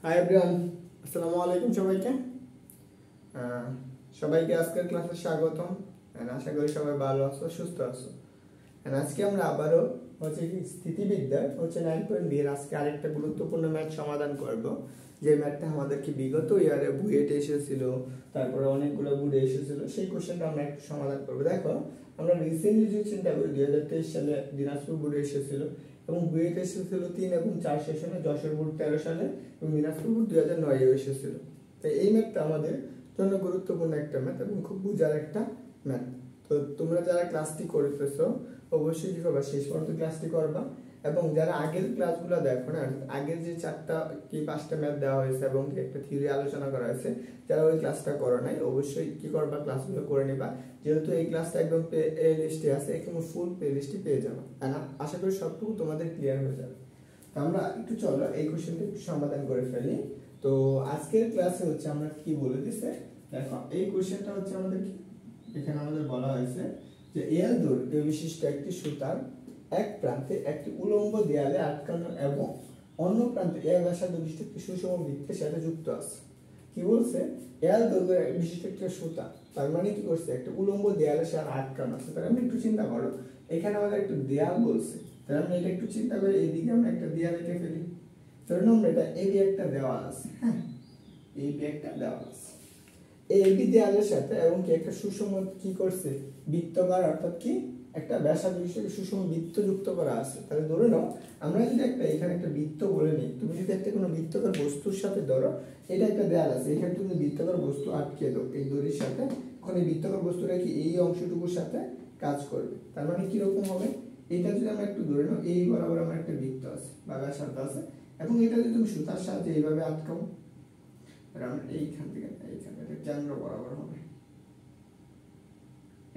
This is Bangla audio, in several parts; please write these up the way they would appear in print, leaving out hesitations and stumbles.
হাই এভরিওয়ান, আসসালামু আলাইকুম সবাইকে। সবাইকে আজকের ক্লাসে স্বাগতম। আশা করি সবাই ভালো আছো, সুস্থ আছো। আজকে আমরা আবারও স্থিতিবিদ্যার 9.b এর আজকে আরেকটা গুরুত্বপূর্ণ ম্যাথ সমাধান করব। যে ম্যাথটা আমাদেরকে বিগত ইয়ারে বুয়েটে এসেছিল, তারপরে অনেকগুলো বুড়ে এসেছিল, সেই কোশ্চেনটা আমরা একটু সমাধান করবো। দেখো, আমরা রিসেন্টলি যে চিন্তা করি 2023 সালে দিনাজপুর বুড়ে এসেছিল এবং বুয়েট এসেছিল 3 এবং 4 সেশনে, যশোর বোর্ড 13 সালে এবং দিনাজপুর বোর্ড 2009 এসেছিল। তাই এই ম্যাথটা আমাদের জন্য গুরুত্বপূর্ণ একটা ম্যাথ এবং খুব বুঝার একটা ম্যাথ। তো তোমরা যারা ক্লাসটি করতেছো অবশ্যই কি করবা, শেষ পর্যন্ত ক্লাসটি করবা। এবং যারা আগের ক্লাসগুলো দেখো না, আগের যে 4টা ম্যাথ দেওয়া হয়েছে এবং একটা থিওরি আলোচনা করা হয়েছে, যারা ওই ক্লাসটা করো নাই অবশ্যই কি করবা, ক্লাসগুলো করে নিবা। যেহেতু এই ক্লাসটা একদম প্লে লিস্টে আছে, একদম ফুল প্লে লিস্টে পেয়ে যাবে। আশা করি সবটুকু তোমাদের ক্লিয়ার হয়ে যাবে। তো আমরা একটু চলো এই কোশ্চেনটা একটু সমাধান করে ফেলি। তো আজকের ক্লাসে হচ্ছে আমরা কি বলে দিছে, দেখো এই কোশ্চেনটা হচ্ছে আমাদের এখানে আমাদের বলা হয়েছে যে এল দৈর্ঘ্য বিশিষ্ট একটি সুতার এক প্রান্তে একটি উলম্ব দেয়ালে আটকানো এবং অন্য প্রান্তে এল ব্যাসার্ধ বিশিষ্ট একটি সুষম বৃত্তের সাথে যুক্ত আছে। কি বলছে, এল দৈর্ঘ্য বিশিষ্ট একটা সুতা, তার মানে কি করছে, একটা উলম্ব দেয়ালের সাথে আটকানো আছে। তাহলে আমরা একটু চিন্তা করো, এখানে আমাদের একটু দেয়াল বলছে, তাহলে আমরা এটা একটু চিন্তা করি, এইদিকে আমরা একটা দেয়াল এঁকে ফেলি। ধরুন আমরা এটা এবি একটা দেওয়াল আছে, হ্যাঁ এবি একটা দেওয়াল আছে, এবি দেয়ালের সাথে এবং কি একটা সুষম কি করছে, বৃত্তকার, অর্থাৎ কি একটা ব্যাসার্ধ বিশিষ্ট সুষম বৃত্ত যুক্ত করা আছে। তাহলে ধরে নাও আমরা যদি একটা এখানে একটা বৃত্ত বলে নিই, তুমি যদি একটা কোনো বৃত্তকার বস্তুর সাথে ধরো, এটা একটা দেয়াল আছে, এখানে তুমি বৃত্তকার বস্তু আটকে দাও এই দড়ির সাথে, তখন এই বৃত্তকার বস্তুটা কি এই অংশটুকুর সাথে কাজ করবে। তার মানে কিরকম হবে, এটা যদি আমরা একটু ধরে নাও, এই বরাবর আমার একটা বৃত্ত আছে বা ব্যাসার্ধ আছে, এবং এটা যদি তুমি সুতার সাহায্যে এইভাবে আটকাও, আমরা এইখান থেকে এইখানে এটা কেন্দ্র বরাবর হবে,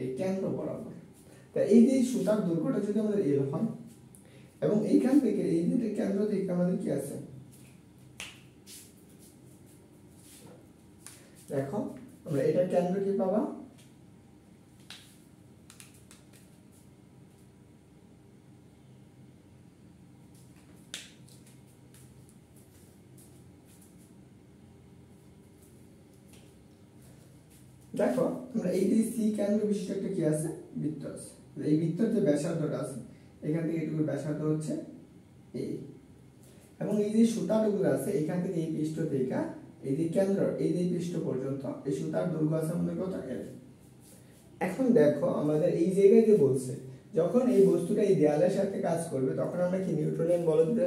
এই কেন্দ্র বরাবর। তা এই যে সুতার দৈর্ঘ্যটা যদি আমাদের এল হয় এবং এইখান থেকে এই যে কেন্দ্র থেকে আমাদের কি আছে, দেখো আমরা এটা কেন্দ্র কি পাবা, দেখো আমরা এই যে সি কেন্দ্র বিশিষ্ট একটা কি আছে, বৃত্ত আছে। এই বৃত্তের যে ব্যাসার্ধটা আছে, এখান থেকে এটুকু ব্যাসার্ধ হচ্ছে এই, এবং এই যে সুতাগুলো আছে এখান থেকে এই পৃষ্ঠ থেকে এই যে কেন্দ্র এই যে পৃষ্ঠ পর্যন্ত এই সুতার দৈর্ঘ্য আছে আমাদের কত, এল। এখন দেখো আমাদের এই জায়গায় যে বলছে, যখন এই বস্তুটা এই দেয়ালের সাথে কাজ করবে তখন আমরা কি নিউটনের বলবিদ্যা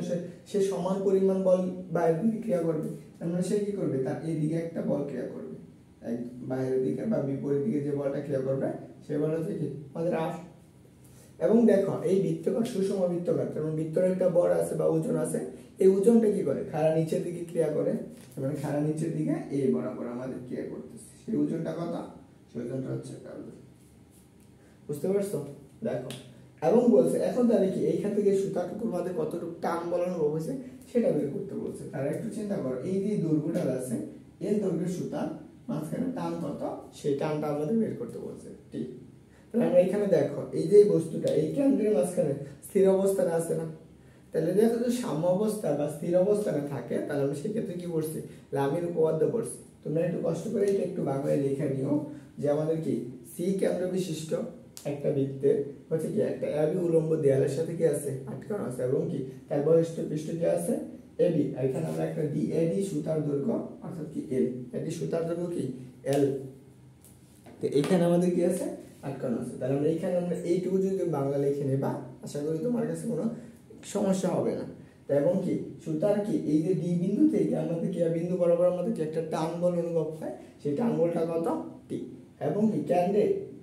সে সমান পরিমাণ বল বাইরের দিকে ক্রিয়া করবে, আমরা সে কি করবে, তার এই দিকে একটা বল ক্রিয়া করবে, বাইরের দিকে বা বিপরীত দিকে যে বলটা ক্রিয়া করবে সে বল হচ্ছে কি আমাদের আর। এবং দেখো এই বৃত্তকার সুষম বৃত্তকার, কারণ বৃত্তর একটা বল আছে বা ওজন আছে, এই ওজনটা কি করে, খাড়া নিচের দিকে ক্রিয়া করে, মানে খাড়া নিচের দিকে এই বরাবর আমাদের ক্রিয়া করতেছে, সেই ওজনটা কত, সেই ওজনটা হচ্ছে কার্ল। বুঝতে পারছো, দেখো। এবং বলছে এখন তাহলে কি এইখান থেকে সুতাটুকুর মধ্যে কতটুকু টান বলানো হয়েছে সেটা বের করতে বলছে। তারা একটু চিন্তা করো, এই যে দৈর্ঘ্যটা আছে এর দৈর্ঘ্যের সুতা মাঝখানে টান কত, সেই টানটা আমাদের বের করতে বলছে। ঠিক, তাহলে আমরা এখানে দেখো এই যে বস্তুটা এই কেন্দ্রের মাঝখানে স্থির অবস্থানে আছে না, তাহলে দেখো যে সাম্য অবস্থা বা স্থির অবস্থানে থাকে, তাহলে আমি সেক্ষেত্রে কি করছি, লামির উপপাদ্য পড়ছি। তোমরা একটু কষ্ট করে এটা একটু বাংলায় লিখে নিও যে আমাদের কি সি কেন্দ্র বিশিষ্ট একটা বৃত্তের হচ্ছে কি একটা এবি উলম্ব দেয়ালের সাথে কি আছে, আটকানো আছে, এবং কি তার বহিষ্ঠ পৃষ্ঠ কি আছে, এবি। এখানে আমরা একটা ডি এডি সুতার দৈর্ঘ্য অর্থাৎ কি এল, এডি সুতার দৈর্ঘ্য কি এল, তো এইখানে আমাদের কি আছে, আটকানো আছে। তাহলে আমরা এইখানে আমরা এইটুকু যদি বাংলা লিখে নেবা, আশা করি তোমার কাছে কোনো সমস্যা হবে না। তো এবং কি সুতার কি এই যে ডি বিন্দু থেকে আমাদের কি বিন্দু বরাবর আমাদের কি একটা টান বল অনুভব হয়, সেই টান বলটা কত, টি। এবং কি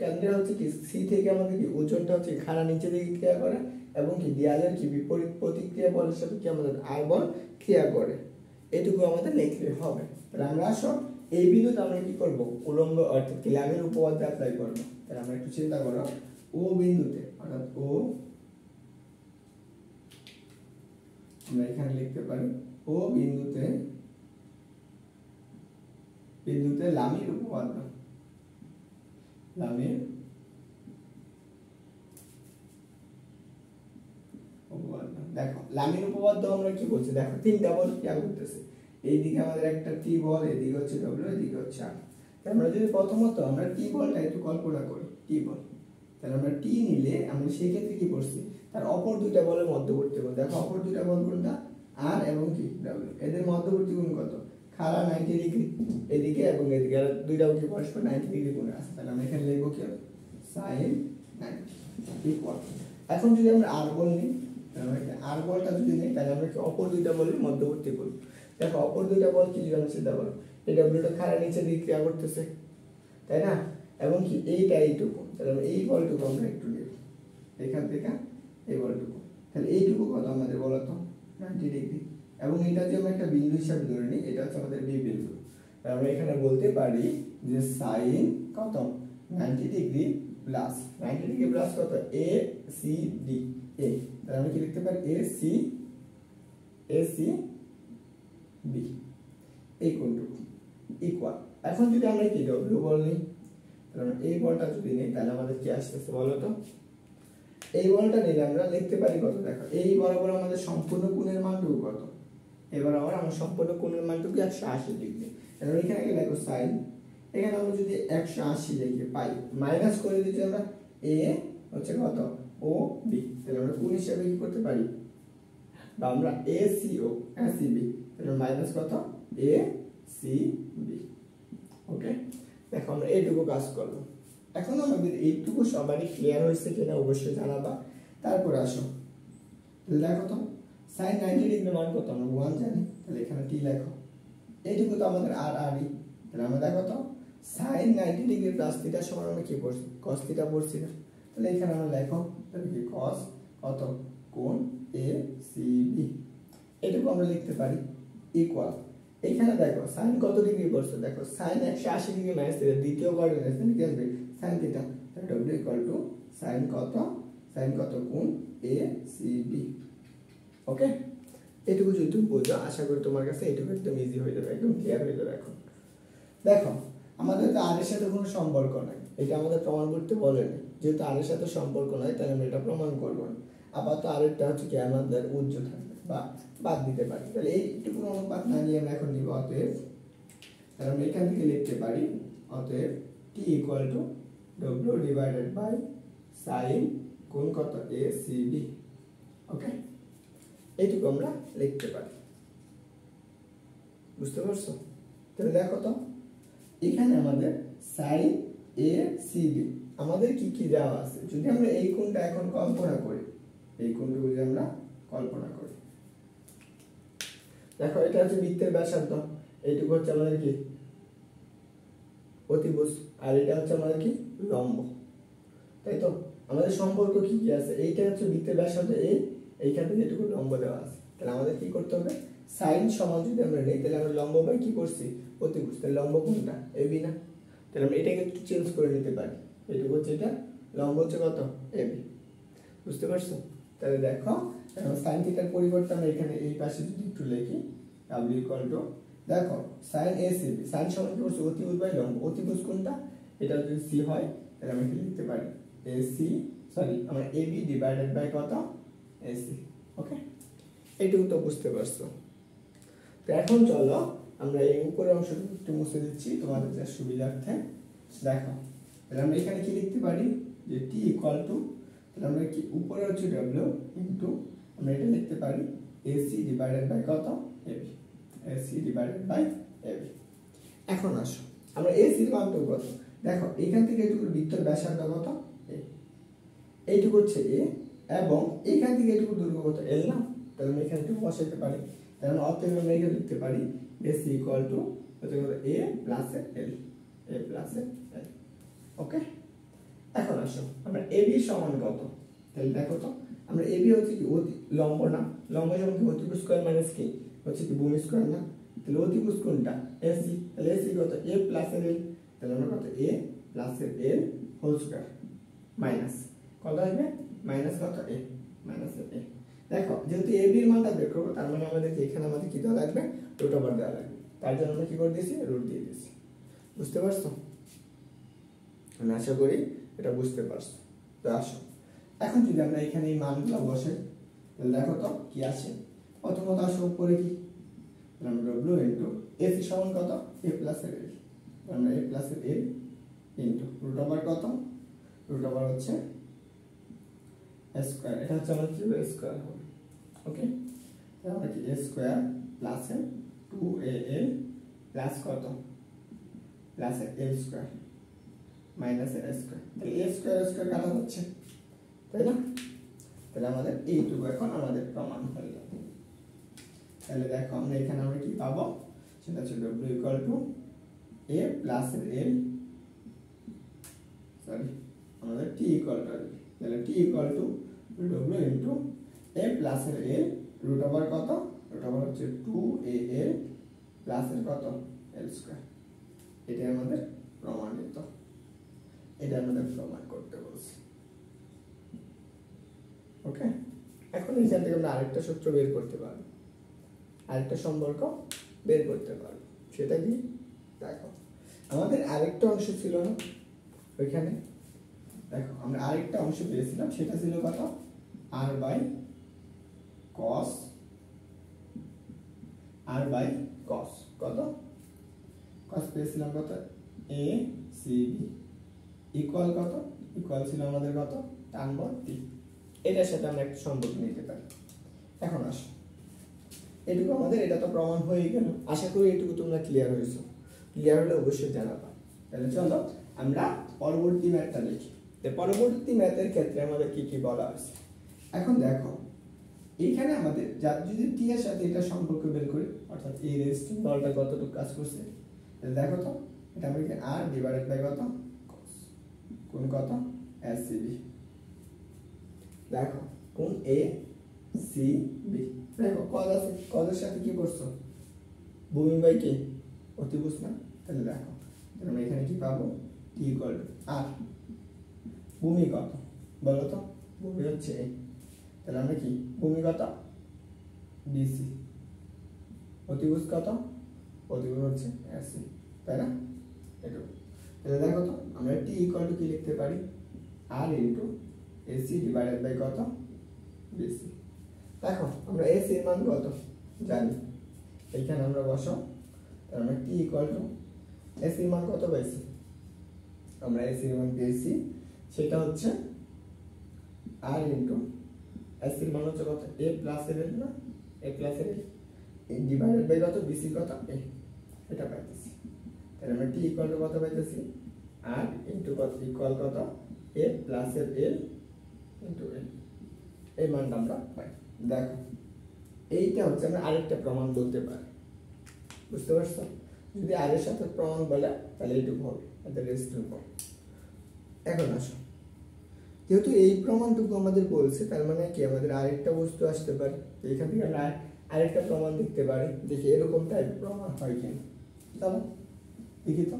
কেন্দ্রে হচ্ছে কি সি থেকে আমাদের কি ওজনটা হচ্ছে খাড়া নিচে দিকে ক্রিয়া করে, এবং কি দেয়ালের কি বিপরীত প্রতিক্রিয়া বলের সাথে কি আমাদের আর বল ক্রিয়া করে, এটুকু আমাদের লিখলে হবে। তাহলে আমরা আসো এই বিন্দুতে আমরা কি করব, উলম্ব অর্থাৎ কি লামির উপপাদ্য অ্যাপ্লাই করব। তাহলে আমরা একটু চিন্তা করো, ও বিন্দুতে অর্থাৎ ও, আমরা এখানে লিখতে পারি ও বিন্দুতে লামির উপপাদ্য, লামির উপপাদ্য। দেখো লামির উপপাদ্য আমরা কি বলছি, দেখো তিনটা বল ক্রিয়া করতেছে, এইদিকে আমাদের একটা টি বল, এদিকে হচ্ছে ডব্লিউ, এদিকে হচ্ছে আর। আমরা যদি প্রথমত আমরা টি বলটা একটু কল্পনা করি, টি বল, তাহলে আমরা টি নিলে আমরা সেই ক্ষেত্রে কি করছি, তার অপর দুইটা বলের মধ্যবর্তী কোণ, দেখো অপর দুইটা বল কোনটা, আর এবং কি ডব্লিউ, এদের মধ্যবর্তী কোণ কত, খাড়া 90 ডিগ্রি এদিকে এবং এদিকে, আর দুইটাও কি পরস্পর 90 ডিগ্রি কোণে আছে। তাহলে আমরা এখানে লিখব কি sin 90 ইকুয়াল। এখন যদি আমরা আর বল নিই, তাহলে আর বলটা যদি নিই তাহলে আমরা কি অপর দুইটা বলের মধ্যবর্তী কোণ, দেখো অপর দুইটা বল কি যদি চিন্তা করো, এই ডব্লিউটা খাড়া নিচে দিকে ক্রিয়া করতেছে, তাই না, এবং কি এইটা এইটুকু, তাহলে আমরা এই বলটুকু আমরা একটু নেব এখান থেকে এই বলটুকু, তাহলে এইটুকু কত আমাদের বলো তো 90 ডিগ্রি, এবং এটা যে আমরা একটা বিন্দু হিসাবে ধরে নিই, এটা হচ্ছে আমাদের বি বিন্দু। আমরা এখানে বলতে পারি যে sin কত 90 ডিগ্রি প্লাস 90 ডিগ্রি প্লাস কত এ সি ডি এ, তাহলে আমরা কি লিখতে পারি এ সি বি এই কোণটুকু ইকুয়াল। এখন যদি আমরা কি ডব্লিউ বল নিই, তাহলে আমরা এই বলটা যদি নিই তাহলে আমাদের কি আসতেছে বলো তো, এই বলটা নিলে আমরা লিখতে পারি কত, দেখো এই বরাবর আমাদের সম্পূর্ণ কোণের মানটুকু কত, এবার আবার আমরা সম্পূর্ণ কোণের মানটুকু 180 ডিগ্রি, তাহলে এখানে কি লিখব sin, এখানে আমরা যদি 180 লিখি পাই, মাইনাস করে দিতে আমরা a হচ্ছে কত ও বি, তাহলে আমরা কোণ হিসাবে কি করতে পারি, বা আমরা ACO ACB, তাহলে মাইনাস কত ACB। ওকে, দেখো আমরা এইটুকু কাজ করব। এখন আমাদের এইটুকু সবারই ক্লিয়ার হয়েছে কিনা অবশ্যই জানাবা। তারপর আসো, দেখো তো sin 90 ডিগ্রি মান কত, আমরা 1 জানি, তাহলে এখানে t লেখো, এইটুকু তো আমাদের আর আরই, তাহলে আমরা দেখো তো sin 90 ডিগ্রি প্লাস থিটা সমান আমরা কি পড়ছি, cos থিটা পড়ছি না, তাহলে এখানে আমরা লেখো তাহলে কি cos কত কোণ ACB, এটুকু আমরা লিখতে পারি ইকুয়াল। এখানে দেখো sin কত ডিগ্রি পড়ছে, দেখো sin 180 ডিগ্রি মাইনাস থিটা, দ্বিতীয় কোঅর্ডিনেশন কি আসবে sin থিটা, তাহলে w ইকুয়াল টু sin কত কোণ ACB। ওকে, এটুকু যদি তুমি বোঝো আশা করি তোমার কাছে এটুকু একদম ইজি হয়ে যাবে, একদম ক্লিয়ার হয়ে যাবে। এখন দেখো আমাদের তো আর এর সাথে কোনো সম্পর্ক নাই, এটা আমাদের প্রমাণ করতে বলেনি, যেহেতু আর এর সাথে সম্পর্ক নাই তাহলে আমরা এটা প্রমাণ করব না। আপাতত আরেকটা হচ্ছে কি আমাদের উজ্জ থাকবে বা বাদ দিতে পারি, তাহলে এইটুকু অনুপাত না নিয়ে আমরা এখন নিব অতএব, তাহলে আমরা এখান থেকে লিখতে পারি অতএব t equal to w divided by sin কোণ কত ACB। ওকে, এইটুকু আমরা লিখতে পারি, বুঝতে পারছো? তাহলে দেখো তো এখানে আমাদের sin ACB আমাদের কি কি দেওয়া আছে, যদি আমরা এই কোণটা এখন কল্পনা করি, এই কোণটুকু যদি আমরা কল্পনা করি, দেখো এটা হচ্ছে বৃত্তের ব্যাসার্ধ, এইটুকু হচ্ছে আমাদের কি অতিভুজ, আর এটা হচ্ছে আমাদের কি লম্ব, তাই তো? আমাদের সম্পর্ক কি কি আছে, এইটা হচ্ছে বৃত্তের ব্যাসার্ধ এইখান থেকে এটুকু লম্ব দেওয়া আছে, তাহলে আমাদের কি করতে হবে, sin সমান যদি আমরা নেই তাহলে আমরা লম্ব বাই কি করছি অতিভুজ, তাহলে লম্ব কোনটা AB না, তাহলে আমরা এটাকে একটু চেঞ্জ করে নিতে পারি, এইটুকু হচ্ছে এটা, লম্ব হচ্ছে কত AB, বুঝতে পারছো? তাহলে দেখো sin থিটার পরিবর্তে আমরা এখানে এই পাশে যদি একটু লিখি w ইকুয়াল টু, দেখো sin ACB, sin সমান কি করছে অতিভুজ বাই লম্ব, অতিভুজ কোনটা, এটা যদি c হয় তাহলে আমরা কি লিখতে পারি আমরা AB ডিভাইডেড বাই কত AC। ওকে, এইটুকু তো বুঝতে পারছো। তো এখন চলো আমরা এই উপরের অংশটুকু একটু মুছে দিচ্ছি তোমাদের যা সুবিধার্থে। দেখো তাহলে আমরা এখানে কি লিখতে পারি যে t ইকুয়াল টু, তাহলে আমরা কি উপরে হচ্ছে w ইনটু আমরা এটা লিখতে পারি AC ডিভাইডেড বাই কত AB, AC divided by AB। এখন আসো আমরা AC এর মানটা কত, দেখো এখান থেকে এইটুকু বৃত্তের ব্যাসার্ধ কত এইটুকু হচ্ছে A, এবং এখান থেকে এইটুকু দৈর্ঘ্য কত L না, তাহলে আমরা এখানে একটু বসাইতে পারি, তাহলে অতএব আমরা এখানে লিখতে পারি AC ইকুয়াল টু হচ্ছে কত A plus L, A plus L। ওকে, এখন আসো আমরা AB সমান কত, তাহলে দেখো তো আমরা AB হচ্ছে কি লম্ব না, লম্ব সমান কি অতিভুজ স্কয়ার মাইনাস কি হচ্ছে কি ভূমি স্কয়ার না, তাহলে অতিভুজ কোনটা AC, তাহলে AC কত A প্লাস L, তাহলে আমরা কত A plus L whole square minus কত আসবে মাইনাস কত A মাইনাস A। দেখো যেহেতু AB এর মানটা বের করব তার মানে আমাদের এখানে আমাদের কি দেওয়া লাগবে রুট ওভার দেওয়া লাগবে, তার জন্য আমরা কি করে দিয়েছি রুট দিয়ে দিয়েছি, বুঝতে পারছো? আমি আশা করি এটা বুঝতে পারছো। তো আসো এখন যদি আমরা এখানে এই মানগুলো বসাই তাহলে দেখো তো কি আসে, প্রথমত আসো উপরে কি তাহলে ডব্লিউ ইন্টু এসি সমান কত এ প্লাস এর এল, আমরা এ প্লাস এর এল ইন্টু রুট ওভার কত, রুট ওভার হচ্ছে স্কয়ার, এটা হচ্ছে আমাদের কি স্কয়ার হবে। ওকে, তাহলে আমরা কি a স্কয়ার প্লাস এর 2al প্লাস কত প্লাস এর l স্কয়ার মাইনাস এর স্কয়ার, তাহলে a স্কয়ার স্কয়ার কাটা হচ্ছে, তাই না? তাহলে আমাদের এইটুকু এখন আমাদের প্রমাণ হয়ে গেল। তাহলে দেখো আমরা এখানে আমরা কি পাবো, সেটা হচ্ছে w equal to a plus এর l, সরি আমাদের t ইকুয়াল টু, তাহলে t equal to w into a plus এর l রুট ওভার কত, রুট ওভার হচ্ছে 2al প্লাস এর কত l স্কয়ার, এটা আমাদের প্রমাণিত, এটা আমাদের প্রমাণ করতে বলছি। ওকে, এখন এখান থেকে আমরা আরেকটা সূত্র বের করতে পারবো, আরেকটা সম্পর্ক বের করতে পারবো, সেটা কি দেখো, আমাদের আরেকটা অংশ ছিল না ওইখানে, দেখো আমরা আরেকটা অংশ পেয়েছিলাম, সেটা ছিল কত r by cos, r by cos কত cos পেয়েছিলাম কত a c b ইকুয়াল কত, ইকুয়াল ছিল আমাদের কত tan বল t, এটার সাথে আমরা একটা সম্পর্ক নিতে পারি। এখন আসো এটুকু আমাদের, এটা তো প্রমাণ হয়ে গেল, আশা করি এটুকু তোমরা ক্লিয়ার হয়েছো, ক্লিয়ার হলে অবশ্যই জানাবা। তাহলে চলো আমরা পরবর্তী ম্যাথটা দেখি। পরবর্তী ম্যাথের ক্ষেত্রে আমাদের কি কি বলা আছে, এখন দেখো এইখানে আমাদের যদি টি এর সাথে এটা সম্পর্ক বের করি, অর্থাৎ এই রেজিস্ট্যান্স বলটা কতটুকু কাজ করছে, তাহলে দেখো তো এটা আমরা কি r ডিভাইডেড বাই কত cos কোণ কত SCB, দেখো কোণ ACB, দেখো cos আছে, cos এর সাথে কি করছো ভূমি বাই কি অতিভুজ না, তাহলে দেখো আমরা এখানে কি পাবো t ইকুয়াল টু r, ভূমি কত বলো তো, ভূমি হচ্ছে a, তাহলে আমরা কি ভূমি কত BC, অতিভুজ কত, অতিভুজ হচ্ছে AC, তাই না? এটুকু, তাহলে দেখো তো আমরা t ইকুয়াল টু কি লিখতে পারি r into AC divided by কত BC, দেখো আমরা AC এর মান কত জানি, এইখানে আমরা বসাও, তাহলে আমরা t ইকুয়াল টু AC এর মান কত পাইছি, আমরা AC এর মান পেয়েছি সেটা হচ্ছে r ইনটু AC এর মান হচ্ছে কত a প্লাস এর না, a প্লাস এর ডিভাইডেড বাই কত BC কত a, এটা পাইতেছি। তাহলে আমরা t ইকুয়াল টু কত পাইতেছি r ইনটু কত ইকুয়াল কত a প্লাস এর l ইনটু a, এই মানটা আমরা পাই। দেখো এইটা হচ্ছে আমরা আরেকটা প্রমাণ বলতে পারি, বুঝতে পারছো? যদি r এর সাথে প্রমাণ বলে তাহলে এইটুকু হবে, এটা রেজিস্ট্যান্স বল। এখন আসো, যেহেতু এই প্রমাণটুকু আমাদের বলছে, তার মানে কি আমাদের আরেকটা বস্তু আসতে পারে, তো এখান থেকে আমরা আরেকটা প্রমাণ দেখতে পারি, দেখি এরকম টাইপের প্রমাণ হয় কিনা। চলো দেখি তো,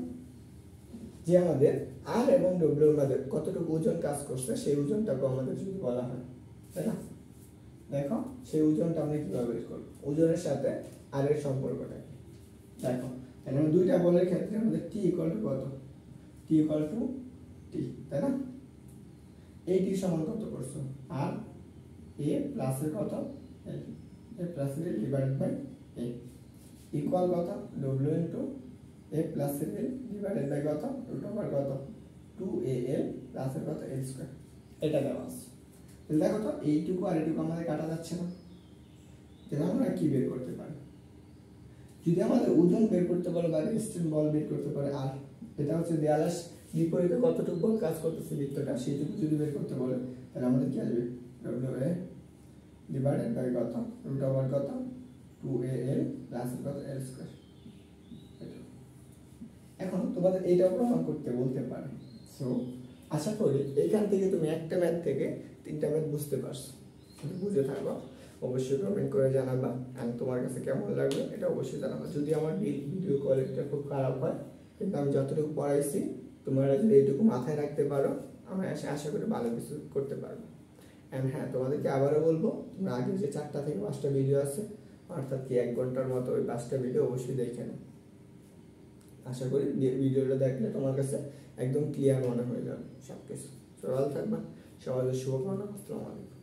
যে আমাদের r এবং w এর মধ্যে কতটুকু ওজন কাজ করছে সেই ওজনটাকে আমাদের যদি বলা হয়, তাই না? দেখো সেই ওজনটা আমরা কিভাবে বের করব, ওজনের সাথে r এর সম্পর্কটা কি, দেখো তাহলে আমরা দুইটা বলের ক্ষেত্রে আমাদের t ইকুয়াল টু কত, t ইকুয়াল টু t, তাই না? এই t সমান কত করছো r a প্লাস এর কত l, a প্লাস এর ডিভাইডেড বাই a ইকুয়াল কত w ইনটু a প্লাস এর l ডিভাইডেড বাই কত রুট ওভার কত 2al প্লাস এর কত l স্কয়ার, এটা দেওয়া আছে। তাহলে দেখো তো এইটুকু আর এইটুকু আমাদের কাটা যাচ্ছে না, তাহলে আমরা কি বের করতে পারি, যদি আমাদের ওজন বের করতে বলে বা রেজিস্ট্যান্স বল বের করতে পারে r, এটা হচ্ছে দেয়ালের বিপরীতে কতটুকু বল কাজ করতেছে বৃত্তটা, সেইটুকু যদি বের করতে বলে তাহলে আমাদের কি আসবে WA ডিভাইডেড বাই কত রুট ওভার কত 2al প্লাস কত l স্কয়ার। এখন তোমাদের এইটাও প্রমাণ করতে বলতে পারে। সো আশা করি এইখান থেকে তুমি একটা ম্যাথ থেকে তিনটা ম্যাথ বুঝতে পারছো, বুঝে থাকবা, অবশ্যই কমেন্ট করে জানাবা, আর তোমার কাছে কেমন লাগবে এটা অবশ্যই জানাবা। যদি আমার ভিডিও কোয়ালিটিটা খুব খারাপ হয়, কিন্তু আমি যতটুকু পড়াইছি তোমরা যদি এইটুকু মাথায় রাখতে পারো, আমি আশা করি ভালো কিছু করতে পারবো। অ্যান্ড হ্যাঁ, তোমাদেরকে আবারও বলবো, তোমরা আগে যে 4টা থেকে 5টা ভিডিও আছে, অর্থাৎ কি 1 ঘন্টার মতো, ওই 5টা ভিডিও অবশ্যই দেখে নাও। আশা করি ভিডিওটা দেখলে তোমার কাছে একদম ক্লিয়ার মনে হয়ে যাবে সব কিছু। ভালো থাকবা, সবাই শুভকামনা, আসসালামু আলাইকুম।